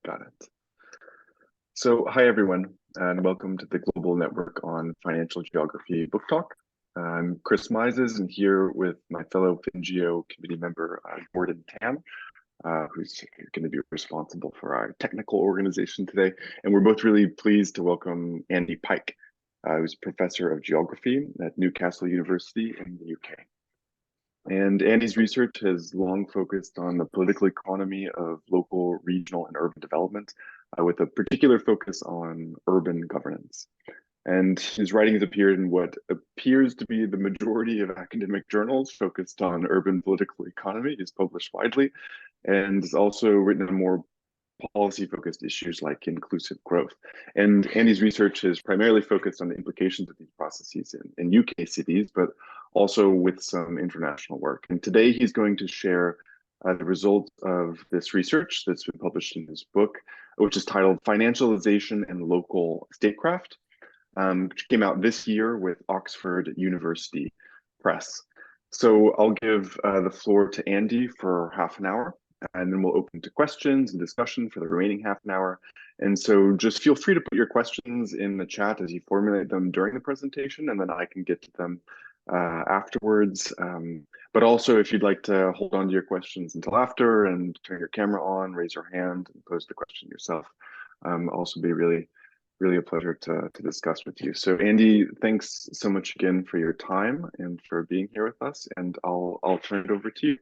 Got it. So, hi everyone, and welcome to the Global Network on Financial Geography Book Talk. I'm Chris Mises, and here with my fellow FinGeo committee member, Gordon Tan, who's going to be responsible for our technical organization today. And we're both really pleased to welcome Andy Pike, who's professor of geography at Newcastle University in the UK. And Andy's research has long focused on the political economy of local, regional, and urban development, with a particular focus on urban governance. And his writings appeared in what appears to be the majority of academic journals focused on urban political economy. He's published widely, and has also written on more policy-focused issues like inclusive growth. And Andy's research is primarily focused on the implications of these processes in UK cities, but also with some international work. And today he's going to share the results of this research that's been published in his book, which is titled Financialization and Local Statecraft, which came out this year with Oxford University Press. So I'll give the floor to Andy for half an hour, and then we'll open to questions and discussion for the remaining half an hour. And so just feel free to put your questions in the chat as you formulate them during the presentation, and then I can get to them afterwards. But also, if you'd like to hold on to your questions until after and turn your camera on, raise your hand and pose the question yourself, also be really a pleasure to discuss with you. So Andy, thanks so much again for your time and for being here with us, and I'll turn it over to you.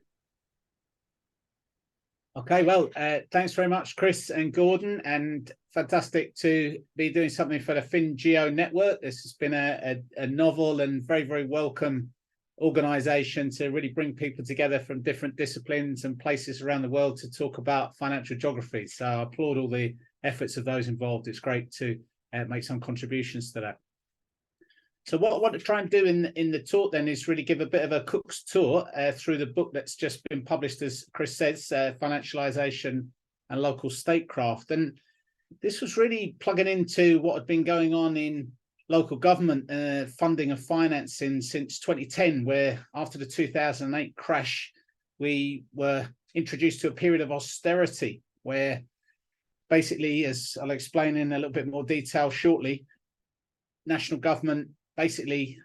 Okay, well, thanks very much, Chris and Gordon, and fantastic to be doing something for the FinGeo network. This has been a novel and very welcome organization to really bring people together from different disciplines and places around the world to talk about financial geography. So I applaud all the efforts of those involved. It's great to make some contributions to that. So what I want to try and do in the talk then is really give a bit of a cook's tour through the book that's just been published, as Chris says, Financialization and Local Statecraft. And this was really plugging into what had been going on in local government funding and financing since 2010, where after the 2008 crash, we were introduced to a period of austerity where basically, as I'll explain in a little bit more detail shortly, national government basically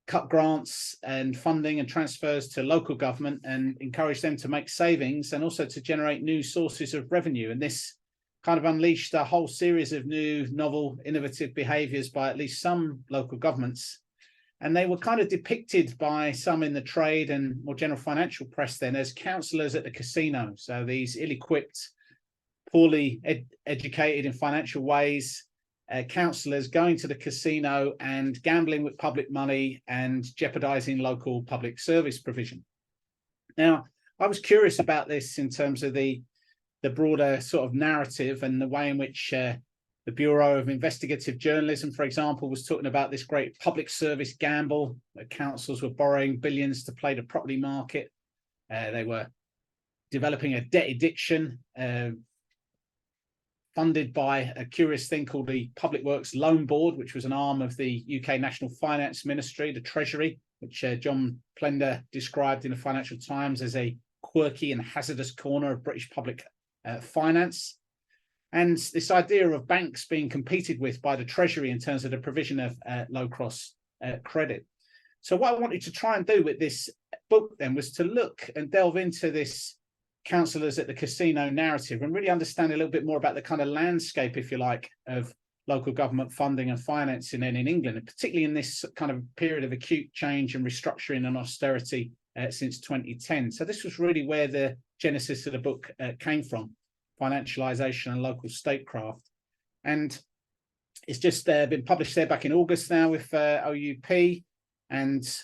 cut grants and funding and transfers to local government and encourage them to make savings and also to generate new sources of revenue. And this kind of unleashed a whole series of new, novel, innovative behaviors by at least some local governments. And they were kind of depicted by some in the trade and more general financial press then as counsellors at the casino. So these ill-equipped, poorly educated in financial ways, counsellors going to the casino and gambling with public money and jeopardizing local public service provision. Now, I was curious about this in terms of the broader sort of narrative and the way in which the Bureau of Investigative Journalism, for example, was talking about this great public service gamble. The councils were borrowing billions to play the property market. They were developing a debt addiction, funded by a curious thing called the Public Works Loan Board, which was an arm of the UK National Finance Ministry, the Treasury, which John Plender described in the Financial Times as a quirky and hazardous corner of British public finance. And this idea of banks being competed with by the Treasury in terms of the provision of low-cost credit. So what I wanted to try and do with this book then was to look and delve into this counsellors at the casino narrative and really understand a little bit more about the kind of landscape, if you like, of local government funding and financing in England, and particularly in this kind of period of acute change and restructuring and austerity since 2010. So this was really where the genesis of the book came from, Financialization and Local Statecraft. And it's just been published there back in August now with OUP, and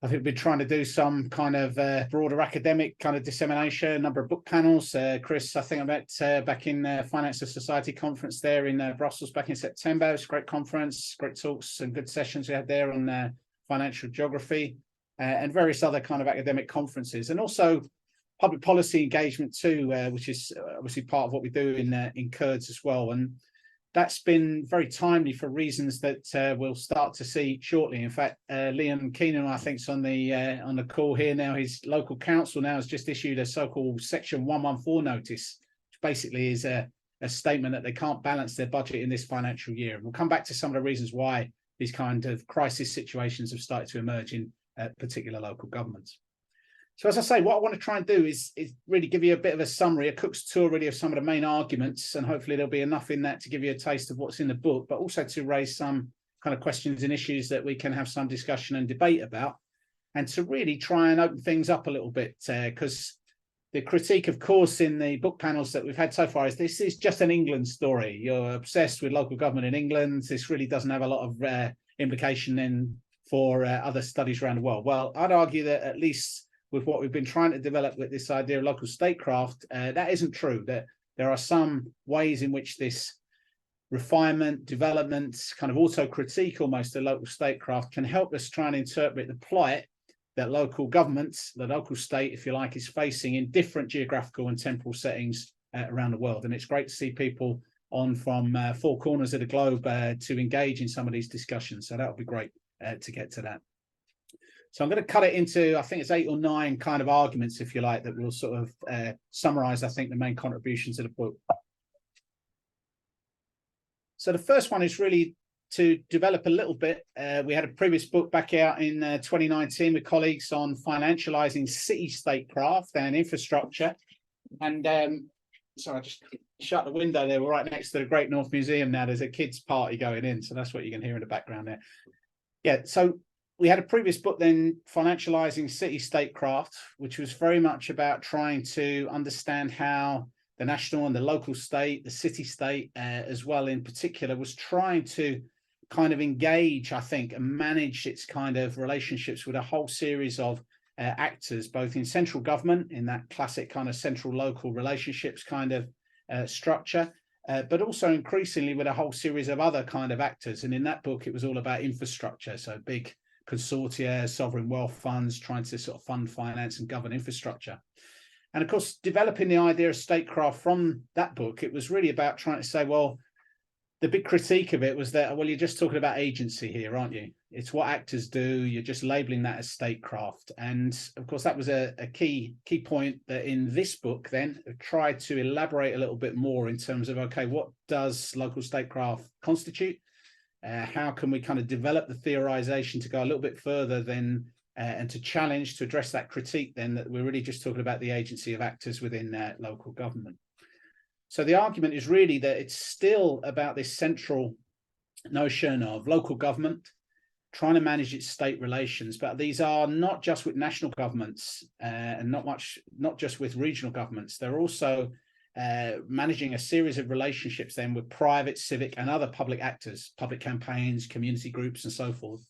I think we've been trying to do some kind of broader academic kind of dissemination, a number of book panels. Chris, I think I met back in Finance and Society conference there in Brussels back in September. It was a great conference, great talks and good sessions we had there on financial geography and various other kind of academic conferences. And also public policy engagement too, which is obviously part of what we do in Kurds as well. And that's been very timely for reasons that we'll start to see shortly. In fact, Liam Keenan, I think, is on the call here now. His local council now has just issued a so-called Section 114 notice, which basically is a statement that they can't balance their budget in this financial year. And we'll come back to some of the reasons why these kind of crisis situations have started to emerge in particular local governments. So as I say, what I want to try and do is really give you a bit of a summary, a cook's tour really of some of the main arguments, and hopefully there'll be enough in that to give you a taste of what's in the book, but also to raise some kind of questions and issues that we can have some discussion and debate about, and to really try and open things up a little bit, because the critique, of course, in the book panels that we've had so far is this is just an England story. You're obsessed with local government in England. This really doesn't have a lot of implication then for other studies around the world. Well, I'd argue that at least with what we've been trying to develop with this idea of local statecraft, that isn't true, that there are some ways in which this refinement, development, kind of auto-critique almost of local statecraft can help us try and interpret the plight that local governments, the local state, if you like, is facing in different geographical and temporal settings around the world. And it's great to see people on from four corners of the globe to engage in some of these discussions. So that would be great to get to that. So I'm going to cut it into, I think it's 8 or 9 kind of arguments, if you like, that will sort of summarize, I think, the main contributions of the book. So the first one is really to develop a little bit. We had a previous book back out in 2019 with colleagues on financializing city statecraft and infrastructure. And so I just shut the window there. We're right next to the Great North Museum now. There's a kids' party going in. So that's what you can hear in the background there. Yeah, so we had a previous book then, Financializing City Statecraft, which was very much about trying to understand how the national and the local state, the city state as well in particular, was trying to kind of engage, I think, and manage its kind of relationships with a whole series of actors, both in central government, in that classic kind of central-local relationships kind of structure, but also increasingly with a whole series of other kind of actors. And in that book, it was all about infrastructure, so big consortia, sovereign wealth funds, trying to sort of fund, finance and govern infrastructure. And of course, developing the idea of statecraft from that book, it was really about trying to say, well, the big critique of it was that, well, you're just talking about agency here, aren't you? It's what actors do. You're just labeling that as statecraft. And of course, that was a key point that in this book then tried to elaborate a little bit more in terms of, okay, what does local statecraft constitute? How can we kind of develop the theorization to go a little bit further than and to challenge, to address that critique then that we're really just talking about the agency of actors within local government. So the argument is really that it's still about this central notion of local government trying to manage its state relations, but these are not just with national governments and not just with regional governments. They're also managing a series of relationships then with private, civic and other public actors, public campaigns, community groups and so forth.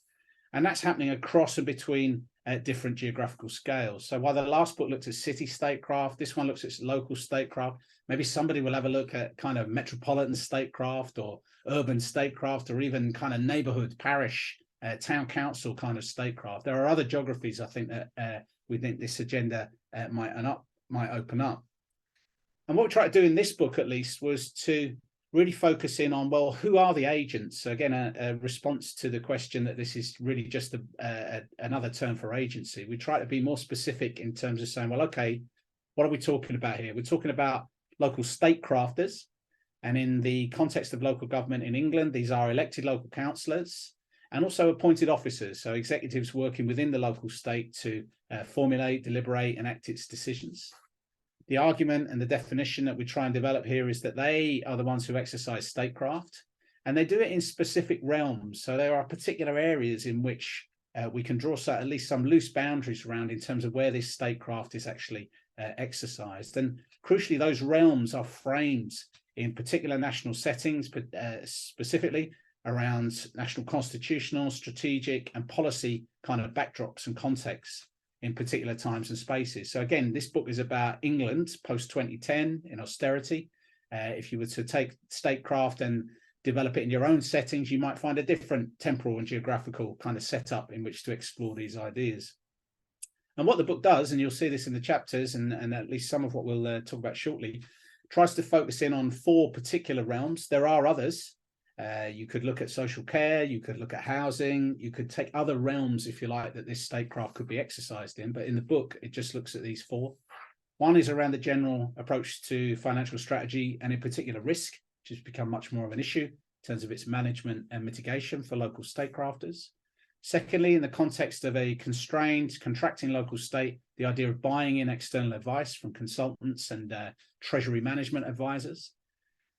And that's happening across and between different geographical scales. So while the last book looked at city statecraft, this one looks at local statecraft. Maybe somebody will have a look at kind of metropolitan statecraft or urban statecraft, or even kind of neighborhood, parish, town council kind of statecraft. There are other geographies, I think, that we think this agenda might open up. And what we tried to do in this book, at least, was to really focus in on, well, who are the agents? So again, a response to the question that this is really just another term for agency. We try to be more specific in terms of saying, well, okay, what are we talking about here? We're talking about local statecrafters. And in the context of local government in England, these are elected local councillors and also appointed officers, so executives working within the local state to formulate, deliberate and act its decisions. The argument and the definition that we try and develop here is that they are the ones who exercise statecraft, and they do it in specific realms. So there are particular areas in which we can draw at least some loose boundaries around in terms of where this statecraft is actually exercised. And crucially, those realms are framed in particular national settings, but specifically around national constitutional, strategic and policy kind of backdrops and contexts in particular times and spaces. So again, this book is about England post-2010 in austerity. If you were to take statecraft and develop it in your own settings, you might find a different temporal and geographical kind of setup in which to explore these ideas. And what the book does, and you'll see this in the chapters and at least some of what we'll talk about shortly, tries to focus in on 4 particular realms. There are others. You could look at social care, you could look at housing, you could take other realms, if you like, that this statecraft could be exercised in. But in the book, it just looks at these 4. One is around the general approach to financial strategy and in particular risk, which has become much more of an issue in terms of its management and mitigation for local statecrafters. Secondly, in the context of a constrained, contracting local state, the idea of buying in external advice from consultants and treasury management advisors.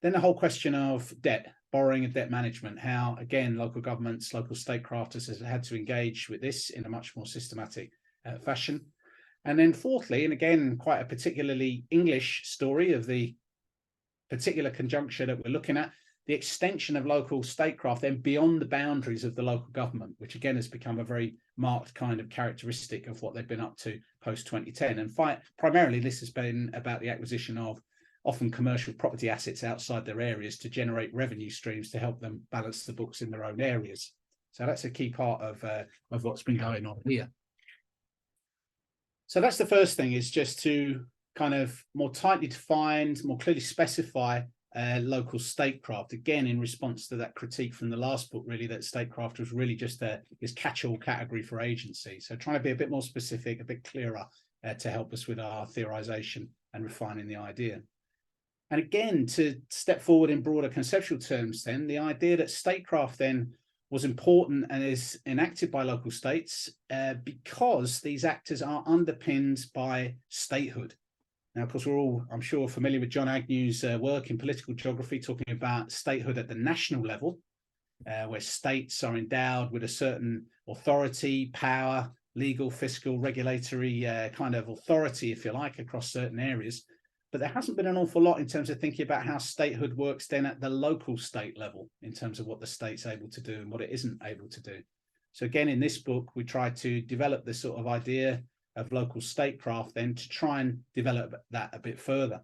Then the whole question of debt, borrowing and debt management, how, again, local governments, local statecrafters have had to engage with this in a much more systematic fashion. And then fourthly, and again, quite a particularly English story of the particular conjuncture that we're looking at, the extension of local statecraft then beyond the boundaries of the local government, which again has become a very marked kind of characteristic of what they've been up to post-2010. And primarily this has been about the acquisition of often commercial property assets outside their areas to generate revenue streams to help them balance the books in their own areas. So that's a key part of what's been going on here. So that's the first thing, is just to kind of more tightly define, more clearly specify local statecraft, again in response to that critique from the last book, really, that statecraft was really just this catch-all category for agency. So trying to be a bit more specific, a bit clearer to help us with our theorization and refining the idea. And again, to step forward in broader conceptual terms, then the idea that statecraft then was important and is enacted by local states because these actors are underpinned by statehood. Now, of course, we're all, I'm sure, familiar with John Agnew's work in political geography, talking about statehood at the national level, where states are endowed with a certain authority, power, legal, fiscal, regulatory kind of authority, if you like, across certain areas. But there hasn't been an awful lot in terms of thinking about how statehood works then at the local state level, in terms of what the state's able to do and what it isn't able to do. So again, in this book, we try to develop this sort of idea of local statecraft then to try and develop that a bit further.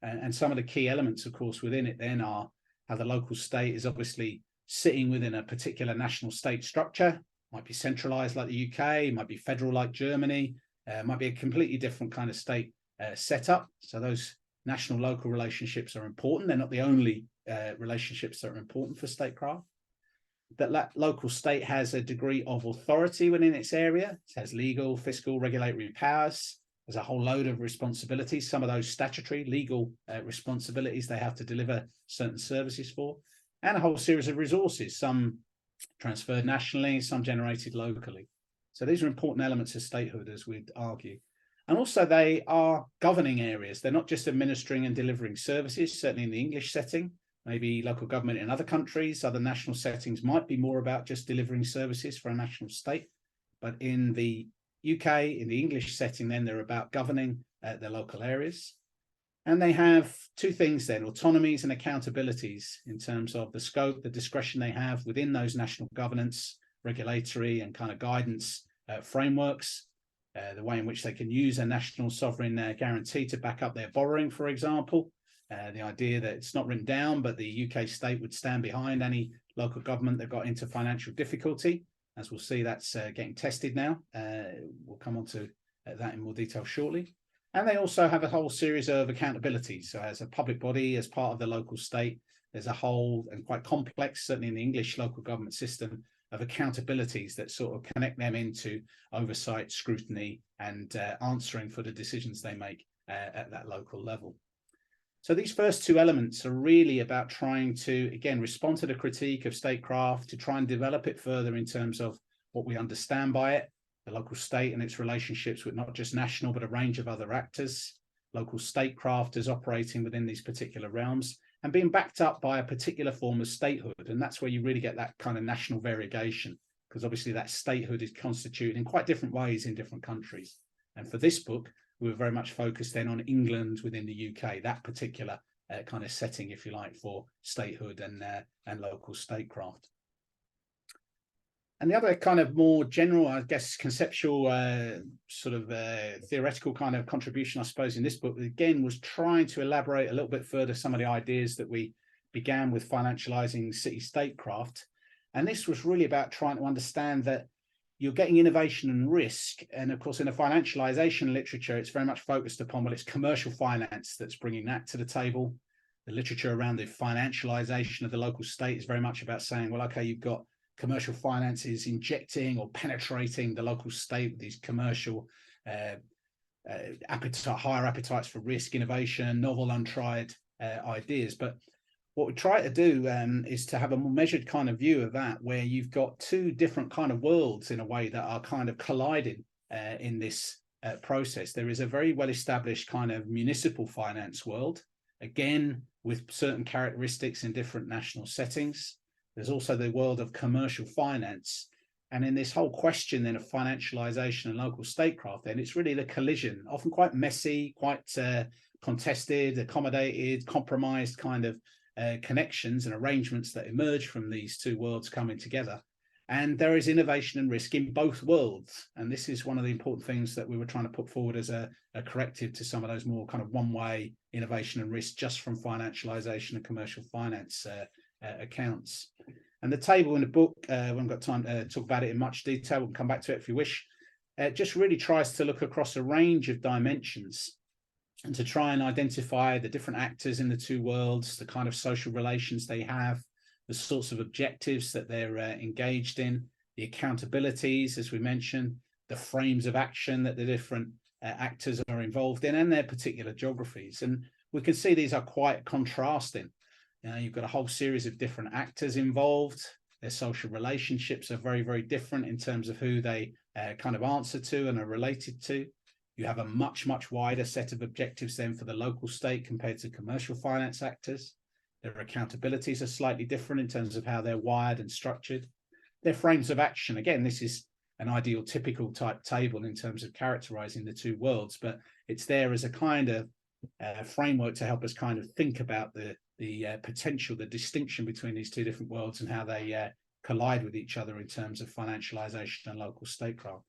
And some of the key elements, of course, within it then are how the local state is obviously sitting within a particular national state structure, might be centralized like the UK, might be federal like Germany, might be a completely different kind of state setup. So those national local relationships are important. They're not the only relationships that are important for statecraft. That local state has a degree of authority within its area. It has legal, fiscal, regulatory powers. There's a whole load of responsibilities, some of those statutory legal responsibilities they have to deliver certain services for, and a whole series of resources, some transferred nationally, some generated locally. So these are important elements of statehood, as we'd argue. And also they are governing areas. They're not just administering and delivering services, certainly in the English setting. Maybe local government in other countries, other national settings might be more about just delivering services for a national state. But in the UK, in the English setting, then they're about governing their local areas. And they have two things then, autonomies and accountabilities, in terms of the scope, the discretion they have within those national governance, regulatory and kind of guidance frameworks, the way in which they can use a national sovereign guarantee to back up their borrowing, for example. The idea that it's not written down, but the UK state would stand behind any local government that got into financial difficulty. As we'll see, that's getting tested now. We'll come on to that in more detail shortly. And they also have a whole series of accountabilities. So as a public body, as part of the local state, there's a whole and quite complex, certainly in the English local government system, of accountabilities that sort of connect them into oversight, scrutiny, and answering for the decisions they make at that local level. So these first two elements are really about trying to, again, respond to the critique of statecraft, to try and develop it further in terms of what we understand by it, the local state and its relationships with not just national, but a range of other actors, local statecraft is operating within these particular realms and being backed up by a particular form of statehood. And that's where you really get that kind of national variegation, because obviously that statehood is constituted in quite different ways in different countries. And for this book, we were very much focused then on England within the UK, that particular kind of setting, if you like, for statehood and local statecraft. And the other kind of more general, I guess, conceptual sort of theoretical kind of contribution, I suppose, in this book, again, was trying to elaborate a little bit further some of the ideas that we began with financializing city-statecraft. And this was really about trying to understand that you're getting innovation and risk. And of course, in the financialization literature, it's very much focused upon, well, it's commercial finance that's bringing that to the table. The literature around the financialization of the local state is very much about saying, well, okay, you've got commercial finance is injecting or penetrating the local state with these commercial higher appetites for risk, innovation, novel, untried ideas. But what we try to do is to have a more measured kind of view of that, where you've got two different kind of worlds in a way that are kind of colliding in this process. There is a very well-established kind of municipal finance world, again, with certain characteristics in different national settings. There's also the world of commercial finance. And in this whole question then of financialization and local statecraft, then it's really the collision, often quite messy, quite contested, accommodated, compromised kind of connections and arrangements that emerge from these two worlds coming together. And there is innovation and risk in both worlds. And this is one of the important things that we were trying to put forward as a corrective to some of those more kind of one-way innovation and risk just from financialization and commercial finance accounts. And the table in the book, we haven't got time to talk about it in much detail. We'll come back to it if you wish. It just really tries to look across a range of dimensions and to try and identify the different actors in the two worlds, the kind of social relations they have, the sorts of objectives that they're engaged in, the accountabilities, as we mentioned, the frames of action that the different actors are involved in, and their particular geographies. And we can see these are quite contrasting. You've got a whole series of different actors involved. Their social relationships are very, very different in terms of who they kind of answer to and are related to. You have a much, much wider set of objectives then for the local state compared to commercial finance actors. Their accountabilities are slightly different in terms of how they're wired and structured. Their frames of action, again, this is an ideal typical type table in terms of characterizing the two worlds, but it's there as a kind of framework to help us kind of think about the potential, the distinction between these two different worlds and how they collide with each other in terms of financialization and local statecraft.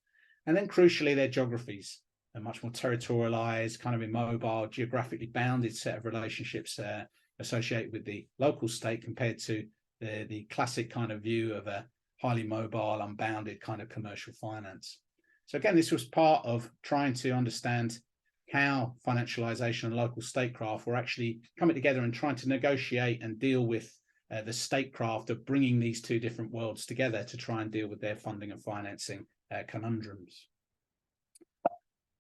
And then crucially, their geographies, a much more territorialized, kind of immobile, geographically bounded set of relationships associated with the local state compared to the classic kind of view of a highly mobile, unbounded kind of commercial finance. So again, this was part of trying to understand how financialization and local statecraft were actually coming together and trying to negotiate and deal with the statecraft of bringing these two different worlds together to try and deal with their funding and financing conundrums.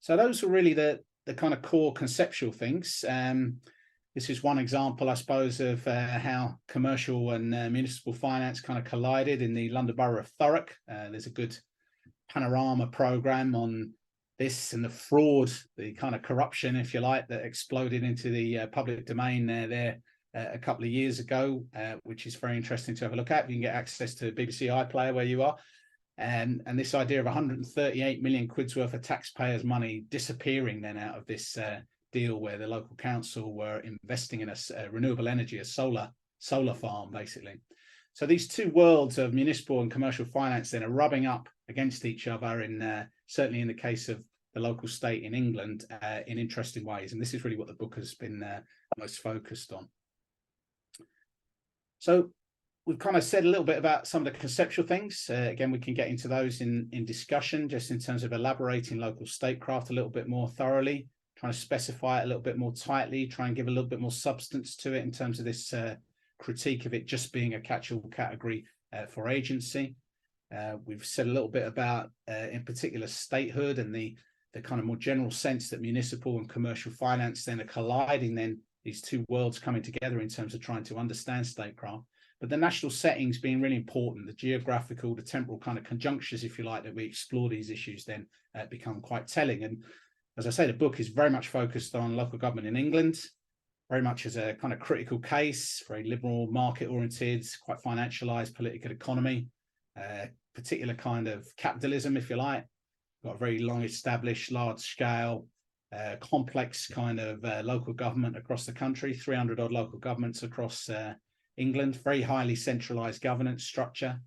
So those were really the kind of core conceptual things. This is one example, I suppose, of how commercial and municipal finance kind of collided in the London Borough of Thurrock. There's a good panorama program on this and the fraud, the kind of corruption, if you like, that exploded into the public domain there a couple of years ago, which is very interesting to have a look at. You can get access to BBC iPlayer where you are. And this idea of 138 million quid's worth of taxpayers' money disappearing then out of this deal where the local council were investing in a renewable energy, a solar farm, basically. So these two worlds of municipal and commercial finance then are rubbing up against each other in certainly in the case of the local state in England in interesting ways. And this is really what the book has been most focused on. So we've kind of said a little bit about some of the conceptual things. Again, we can get into those in discussion, just in terms of elaborating local statecraft a little bit more thoroughly, trying to specify it a little bit more tightly, try and give a little bit more substance to it in terms of this critique of it just being a catch-all category for agency. We've said a little bit about, in particular, statehood and the kind of more general sense that municipal and commercial finance then are colliding, then these two worlds coming together in terms of trying to understand statecraft. But the national settings being really important, the geographical, the temporal kind of conjunctures, if you like, that we explore these issues then become quite telling. And as I say, the book is very much focused on local government in England, very much as a kind of critical case, very liberal, market-oriented, quite financialized political economy, particular kind of capitalism, if you like. Got a very long established, large scale, complex kind of local government across the country, 300 odd local governments across England, very highly centralized governance structure.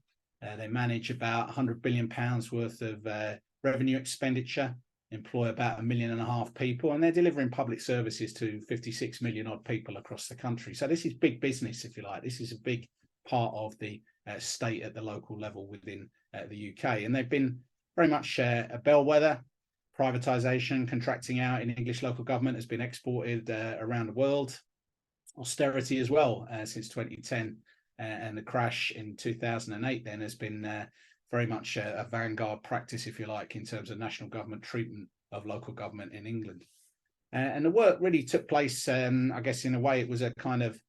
They manage about £100 billion worth of revenue expenditure, employ about 1.5 million people, and they're delivering public services to 56 million odd people across the country. So this is big business, if you like. This is a big part of the state at the local level within the UK. And they've been very much a bellwether. Privatisation, contracting out in English local government has been exported around the world. Austerity as well since 2010, and the crash in 2008 then has been very much a vanguard practice, if you like, in terms of national government treatment of local government in England. And the work really took place, I guess, in a way, it was a kind of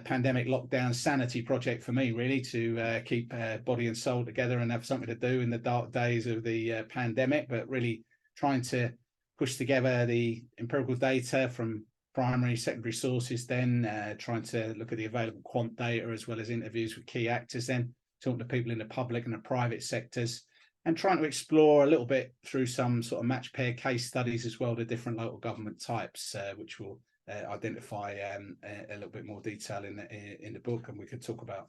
pandemic lockdown sanity project for me, really, to keep body and soul together and have something to do in the dark days of the pandemic, but really trying to push together the empirical data from primary, secondary sources, then trying to look at the available quant data as well as interviews with key actors, then talking to people in the public and the private sectors, and trying to explore a little bit through some sort of match pair case studies as well, the different local government types, which will identify a little bit more detail in the book, and we could talk about.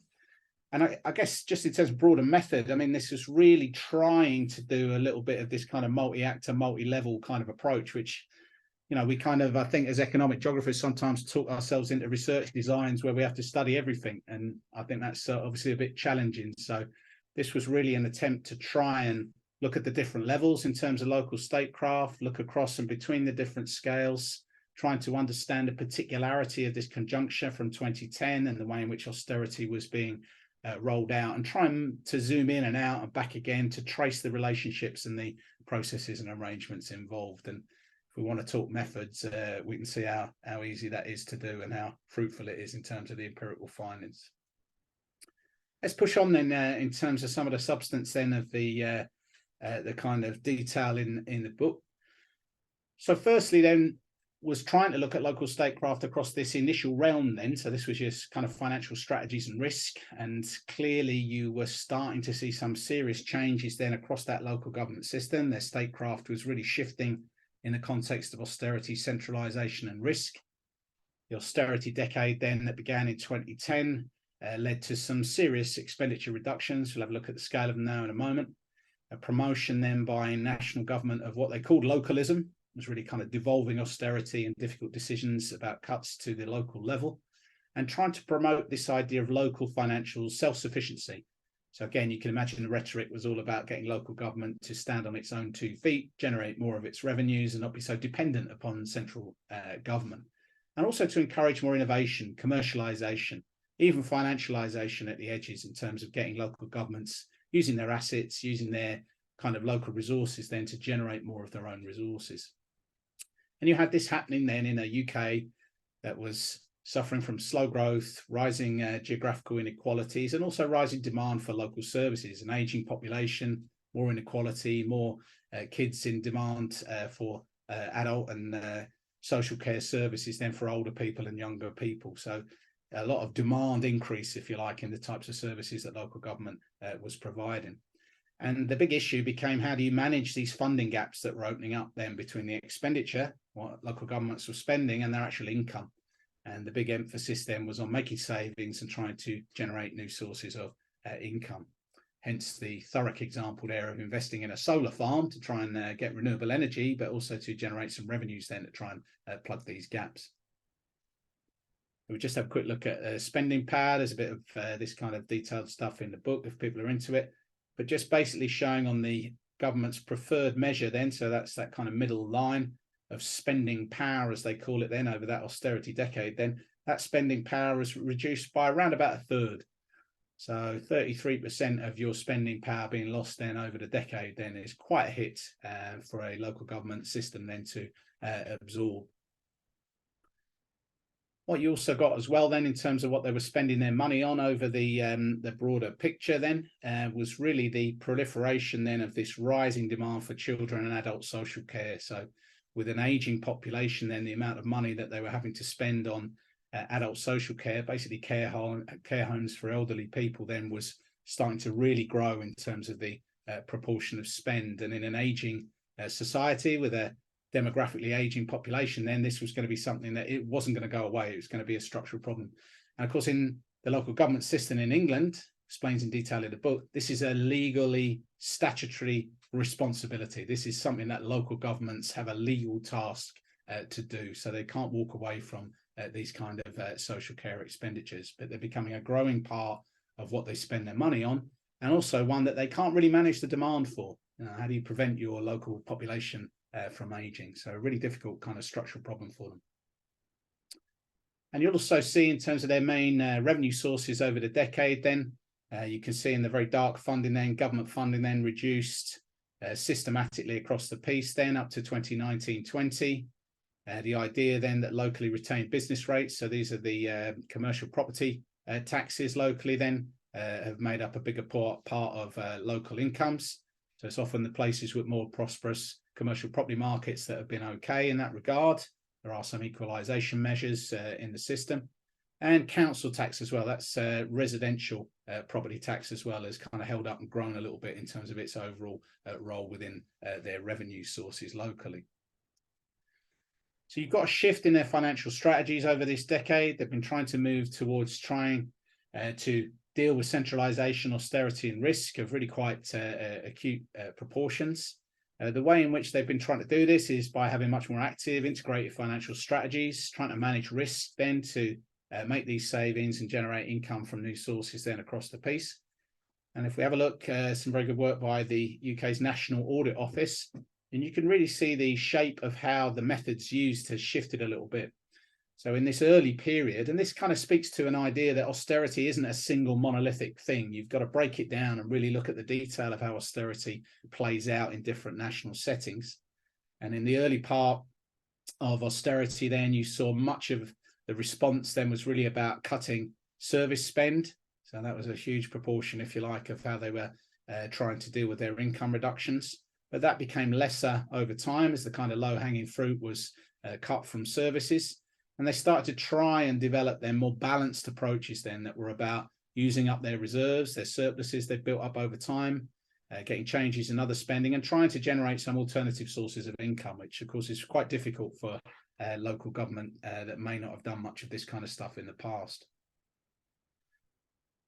And I guess just in terms of broader method, I mean, this is really trying to do a little bit of this kind of multi-actor, multi-level kind of approach, which, you know, we kind of, I think as economic geographers, sometimes talk ourselves into research designs where we have to study everything. And I think that's obviously a bit challenging. So this was really an attempt to try and look at the different levels in terms of local statecraft, look across and between the different scales, trying to understand the particularity of this conjuncture from 2010 and the way in which austerity was being rolled out, and trying to zoom in and out and back again to trace the relationships and the processes and arrangements involved. And if we want to talk methods, we can see how easy that is to do and how fruitful it is in terms of the empirical findings. Let's push on then in terms of some of the substance then of the kind of detail in the book. So firstly then was trying to look at local statecraft across this initial realm then. So this was just kind of financial strategies and risk. And clearly you were starting to see some serious changes then across that local government system. Their statecraft was really shifting in the context of austerity, centralisation and risk. The austerity decade then that began in 2010 led to some serious expenditure reductions. We'll have a look at the scale of them now in a moment. A promotion then by national government of what they called localism, was really kind of devolving austerity and difficult decisions about cuts to the local level, and trying to promote this idea of local financial self-sufficiency. So again, you can imagine the rhetoric was all about getting local government to stand on its own 2 feet, generate more of its revenues and not be so dependent upon central government. And also to encourage more innovation, commercialization, even financialization at the edges in terms of getting local governments using their assets, using their kind of local resources then to generate more of their own resources. And you had this happening then in a UK that was suffering from slow growth, rising geographical inequalities, and also rising demand for local services, an aging population, more inequality, more kids in demand for adult and social care services than for older people and younger people. So a lot of demand increase, if you like, in the types of services that local government was providing. And the big issue became, how do you manage these funding gaps that were opening up then between the expenditure, what local governments were spending, and their actual income? And the big emphasis then was on making savings and trying to generate new sources of income. Hence the Thurrock example there of investing in a solar farm to try and get renewable energy, but also to generate some revenues then to try and plug these gaps. We just have a quick look at spending power. There's a bit of this kind of detailed stuff in the book if people are into it, but just basically showing on the government's preferred measure then, so that's that kind of middle line of spending power, as they call it then, over that austerity decade, then that spending power was reduced by around about a third. So 33% of your spending power being lost then over the decade then is quite a hit for a local government system then to absorb. What you also got as well then in terms of what they were spending their money on over the broader picture then was really the proliferation then of this rising demand for children and adult social care. So with an aging population then, the amount of money that they were having to spend on adult social care, basically care homes for elderly people, then was starting to really grow in terms of the proportion of spend. And in an aging society with a demographically aging population, then this was going to be something that it wasn't going to go away. It was going to be a structural problem. And of course, in the local government system in England, explains in detail in the book, this is a legally statutory responsibility. This is something that local governments have a legal task to do. So they can't walk away from these kind of social care expenditures, but they're becoming a growing part of what they spend their money on, and also one that they can't really manage the demand for. How do you prevent your local population from aging? So a really difficult kind of structural problem for them. And you'll also see in terms of their main revenue sources over the decade then, you can see in the very dark funding then, government funding then reduced, systematically across the piece then up to 2019-20. The idea then that locally retained business rates, so these are the commercial property taxes locally then, have made up a bigger part of local incomes. So it's often the places with more prosperous commercial property markets that have been okay in that regard. There are some equalisation measures in the system. And council tax as well, that's residential property tax as well, has kind of held up and grown a little bit in terms of its overall role within their revenue sources locally. So you've got a shift in their financial strategies over this decade. They've been trying to move towards trying to deal with centralisation, austerity and risk of really quite acute proportions. The way in which they've been trying to do this is by having much more active, integrated financial strategies, trying to manage risk then to make these savings and generate income from new sources then across the piece. And if we have a look, some very good work by the UK's National Audit Office, and you can really see the shape of how the methods used has shifted a little bit. So in this early period, and this kind of speaks to an idea that austerity isn't a single monolithic thing. You've got to break it down and really look at the detail of how austerity plays out in different national settings. And in the early part of austerity then, you saw much of the response then was really about cutting service spend. So that was a huge proportion, if you like, of how they were trying to deal with their income reductions. But that became lesser over time as the kind of low-hanging fruit was cut from services. And they started to try and develop their more balanced approaches then that were about using up their reserves, their surpluses they've built up over time, getting changes in other spending and trying to generate some alternative sources of income, which of course is quite difficult for local government that may not have done much of this kind of stuff in the past.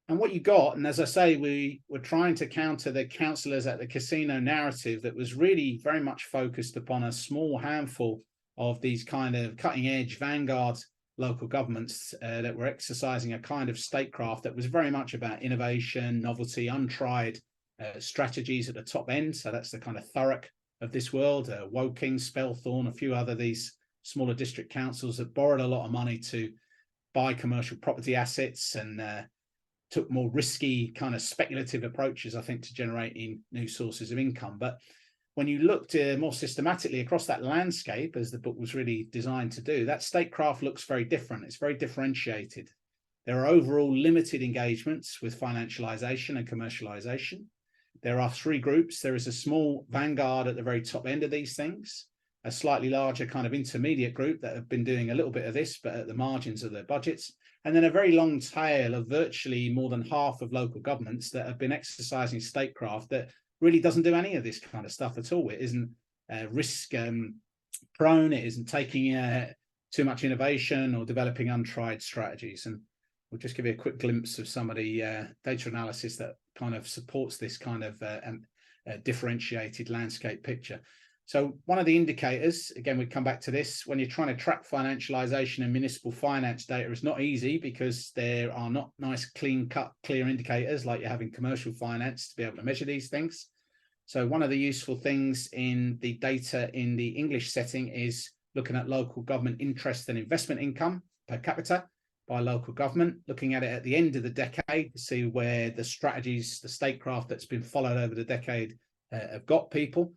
And what you got, and as I say, we were trying to counter the councillors at the casino narrative that was really very much focused upon a small handful of these kind of cutting edge vanguard local governments that were exercising a kind of statecraft that was very much about innovation, novelty, untried strategies at the top end. So that's the kind of Thurrock of this world, Woking, Spelthorne, a few other these smaller district councils that borrowed a lot of money to buy commercial property assets and took more risky kind of speculative approaches, I think, to generating new sources of income. But when you looked more systematically across that landscape, as the book was really designed to do, that statecraft looks very different. It's very differentiated. There are overall limited engagements with financialization and commercialization. There are three groups. There is a small vanguard at the very top end of these things, a slightly larger kind of intermediate group that have been doing a little bit of this, but at the margins of their budgets. And then a very long tail of virtually more than half of local governments that have been exercising statecraft that really doesn't do any of this kind of stuff at all. It isn't risk prone. It isn't taking too much innovation or developing untried strategies. And we'll just give you a quick glimpse of some of the data analysis that kind of supports this kind of differentiated landscape picture. So one of the indicators, again, we come back to this, when you're trying to track financialization and municipal finance data, is not easy because there are not nice, clean-cut, clear indicators like you have in commercial finance to be able to measure these things. So one of the useful things in the data in the English setting is looking at local government interest and investment income per capita by local government, looking at it at the end of the decade to see where the strategies, the statecraft that's been followed over the decade have got people.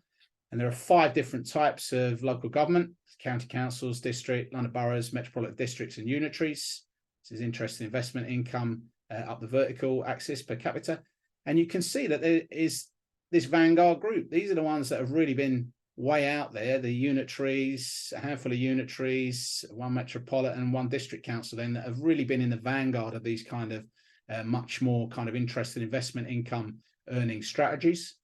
And there are 5 different types of local government: county councils, district, London boroughs, metropolitan districts, and unitaries. This is interest and investment income up the vertical axis per capita. And you can see that there is this vanguard group. These are the ones that have really been way out there, the unitaries, a handful of unitaries, 1 metropolitan, 1 district council then, that have really been in the vanguard of these kind of much more kind of interest and investment income earning strategies.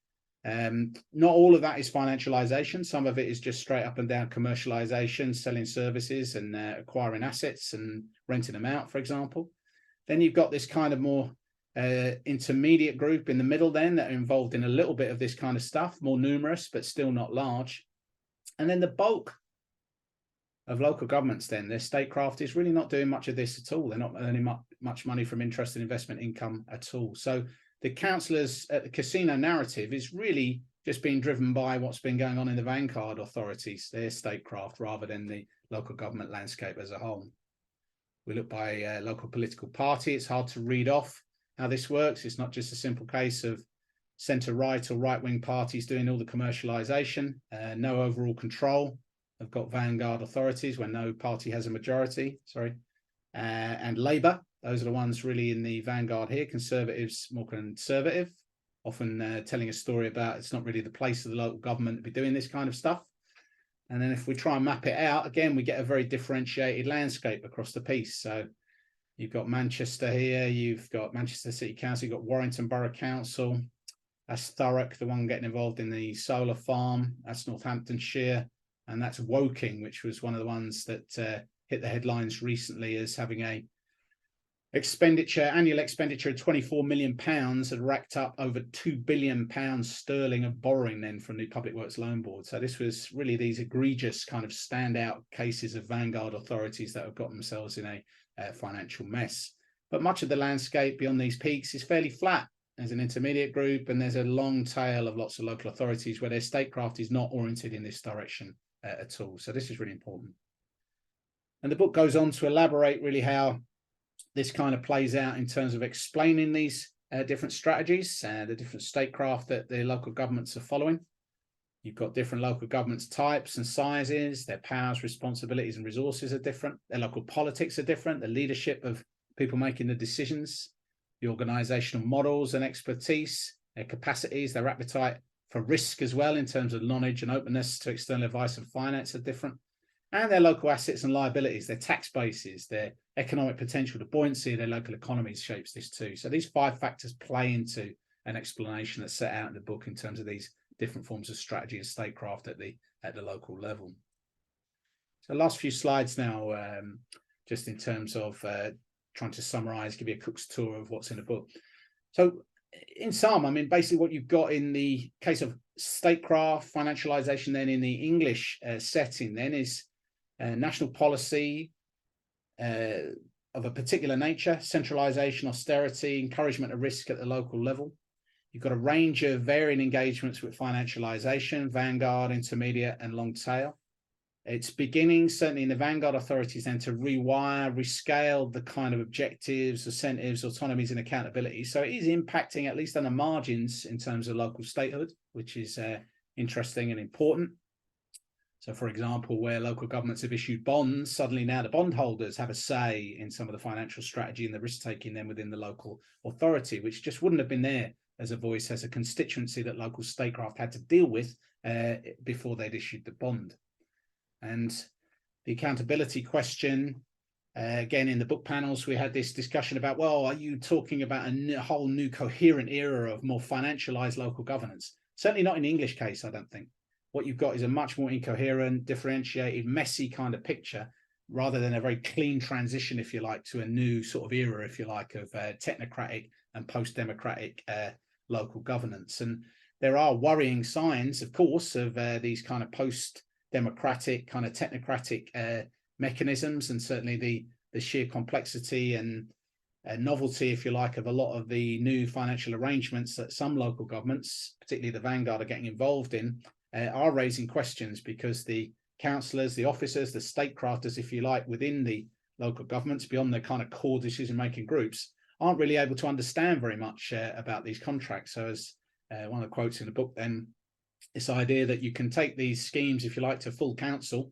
Not all of that is financialization. Some of it is just straight up and down commercialization, selling services and acquiring assets and renting them out, for example. Then you've got this kind of more intermediate group in the middle then that are involved in a little bit of this kind of stuff, more numerous, but still not large. And then the bulk of local governments then, their statecraft is really not doing much of this at all. They're not earning much money from interest and investment income at all. So the councillors at the casino narrative is really just being driven by what's been going on in the vanguard authorities, their statecraft, rather than the local government landscape as a whole. We look by local political party. It's hard to read off how this works. It's not just a simple case of centre-right or right-wing parties doing all the commercialisation, no overall control. They've got vanguard authorities when no party has a majority, and Labour. Those are the ones really in the vanguard here. Conservatives, more conservative, often telling a story about it's not really the place of the local government to be doing this kind of stuff. And then if we try and map it out, again, we get a very differentiated landscape across the piece. So you've got Manchester here, you've got Manchester City Council, you've got Warrington Borough Council, that's Thurrock, the one getting involved in the solar farm, that's Northamptonshire, and that's Woking, which was one of the ones that hit the headlines recently as having a annual expenditure of £24 million had racked up over £2 billion sterling of borrowing then from the Public Works Loan Board. So this was really these egregious kind of standout cases of vanguard authorities that have got themselves in a financial mess. But much of the landscape beyond these peaks is fairly flat. There's an intermediate group and there's a long tail of lots of local authorities where their statecraft is not oriented in this direction at all. So this is really important. And the book goes on to elaborate really how this kind of plays out in terms of explaining these different strategies and the different statecraft that the local governments are following. You've got different local governments types and sizes, their powers, responsibilities and resources are different, their local politics are different, the leadership of people making the decisions, the organisational models and expertise, their capacities, their appetite for risk as well in terms of knowledge and openness to external advice and finance are different. And their local assets and liabilities, their tax bases, their economic potential, the buoyancy of their local economies shapes this too. So these 5 factors play into an explanation that's set out in the book in terms of these different forms of strategy and statecraft at the local level. So last few slides now, just in terms of trying to summarize, give you a cook's tour of what's in the book. So in sum, I mean, basically what you've got in the case of statecraft, financialization, then in the English setting then is national policy of a particular nature, centralisation, austerity, encouragement of risk at the local level. You've got a range of varying engagements with financialisation, vanguard, intermediate and long tail. It's beginning, certainly in the vanguard authorities, then to rewire, rescale the kind of objectives, incentives, autonomies and accountability. So it is impacting, at least on the margins, in terms of local statehood, which is interesting and important. So, for example, where local governments have issued bonds, suddenly now the bondholders have a say in some of the financial strategy and the risk-taking then within the local authority, which just wouldn't have been there as a voice, as a constituency that local statecraft had to deal with before they'd issued the bond. And the accountability question, again, in the book panels, we had this discussion about, well, are you talking about a whole new coherent era of more financialized local governance? Certainly not in the English case, I don't think. What you've got is a much more incoherent, differentiated, messy kind of picture, rather than a very clean transition, if you like, to a new sort of era, if you like, of technocratic and post-democratic local governance. And there are worrying signs, of course, of these kind of post-democratic, kind of technocratic mechanisms, and certainly the sheer complexity and novelty, if you like, of a lot of the new financial arrangements that some local governments, particularly the vanguard, are getting involved in, are raising questions, because the councillors, the officers, the statecrafters, if you like, within the local governments, beyond the kind of core decision-making groups, aren't really able to understand very much about these contracts. So as one of the quotes in the book then, this idea that you can take these schemes, if you like, to full council,